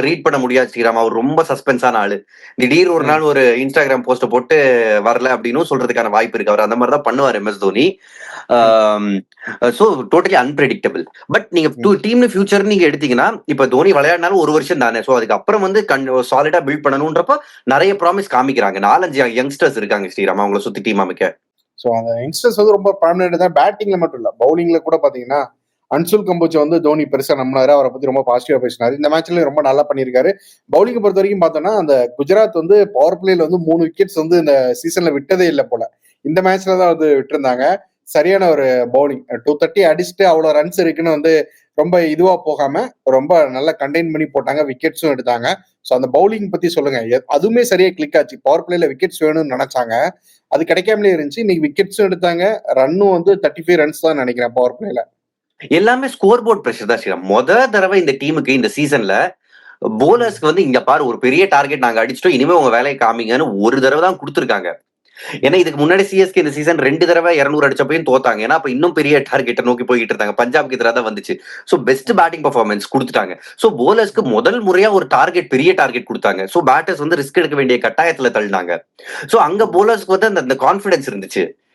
Read பண்ண முடியாது ஸ்ரீராம். அவர் ரொம்ப சஸ்பென்ஸான ஆளு. திடீர் ஒரு ம். நாள் ஒரு Instagram போஸ்ட்ட போட்டு வரல அப்டின்னும் சொல்றதுக்கான வாய்ப்பு இருக்கு. அவர் அந்த மாரி தான் பண்ணுவாரு தோனி. ம். So totally அன்பிரெடிக்டபிள். பட் நீங்க ம். டீம்னு ஃபியூச்சர் நீங்க எடுத்தீங்கன்னா, இப்ப தோனி விளையாடினாலும் 1 வருஷம் தானே. சோ அதுக்கப்புறம் வந்து சாலிடா பில்ட் பண்ணணும்ன்றப்ப நெறைய ப்ராமிஸ் காமிக்கிறாங்க. 4, 5 யங்ஸ்டர்ஸ் இருக்காங்க ஸ்ரீராம் அவங்கள சுத்தி டீம் அமைக்க. ஸோ அந்த யங்ஸ்டர்ஸ் வந்து ரொம்ப பர்மனெண்ட் தான். பேட்டிங்ல மட்டும் இல்ல, பவுலிங்ல கூட பாத்தீங்கன்னா அன்சுல் கம்போஜ் வந்து தோனி பெருசா நம்பினாரு. அவரை பத்தி ரொம்ப பாசிட்டிவா பேசினாரு. இந்த மேட்ச்ல ரொம்ப நல்லா பண்ணியிருக்காரு. பவுலிங் பொறுத்த வரைக்கும் பார்த்தோம்னா அந்த குஜராத் வந்து பவர் பிளேல வந்து 3 விக்கெட்ஸ் வந்து இந்த சீசன்ல விட்டதே இல்லை போல. இந்த மேட்ச்ல தான் வந்து விட்டுருந்தாங்க. சரியான ஒரு பவுலிங் 230 அடிச்சுட்டு அவ்வளவு ரன்ஸ் இருக்குன்னு வந்து ரொம்ப இதுவா போகாம ரொம்ப நல்லா கண்டெயின் பண்ணி போட்டாங்க. விக்கெட்ஸும் எடுத்தாங்க. ஸோ அந்த பவுலிங் பத்தி சொல்லுங்க. அதுவுமே சரியா கிளிக் ஆச்சு. பவர் பிளேல விக்கெட்ஸ் வேணும்னு நினைச்சாங்க. அது கிடைக்காமலே இருந்துச்சு. இன்னைக்கு விக்கெட்ஸும் எடுத்தாங்க. ரன்னும் வந்து 35 ரன்ஸ் தான் நினைக்கிறேன் பவர் பிளேல. எல்லாமே ஸ்கோர் போர்ட் பிரஷர் தான் ஸ்ரீராம். தடவை இந்த டீமுக்கு இந்த சீசன்ல ம். போலர்ஸ்க்கு வந்து இங்க பாரு ஒரு பெரிய டார்கெட் நாங்க அடிச்சிட்டோம். இனிமே உங்க வேலையை காமிங்கன்னு ஒரு தடவை தான் குடுத்துருக்காங்க. ஏன்னா இதுக்கு முன்னாடி சிஎஸ்கே இந்த சீசன் 2 தடவை 200 அடிச்சப்பையும் தோத்தாங்க. ஏன்னா அப்ப இன்னும் பெரிய டார்கெட்டை நோக்கி போயிட்டு இருந்தாங்க. பஞ்சாப்க்கு எதிராக தான் வந்துச்சு. சோ பெஸ்ட் பேட்டிங் பெர்ஃபார்மன்ஸ் குடுத்துட்டாங்க. சோ போலர்ஸ்க்கு முதல் முறையா ஒரு டார்கெட் பெரிய டார்கெட் குடுத்தாங்க. சோ பேட்டர்ஸ் வந்து ரிஸ்க் எடுக்க வேண்டிய கட்டாயத்துல தள்ளினாங்க. சோ அங்க போலர்ஸ்க்கு வந்து அந்த கான்பிடன்ஸ் இருந்துச்சு.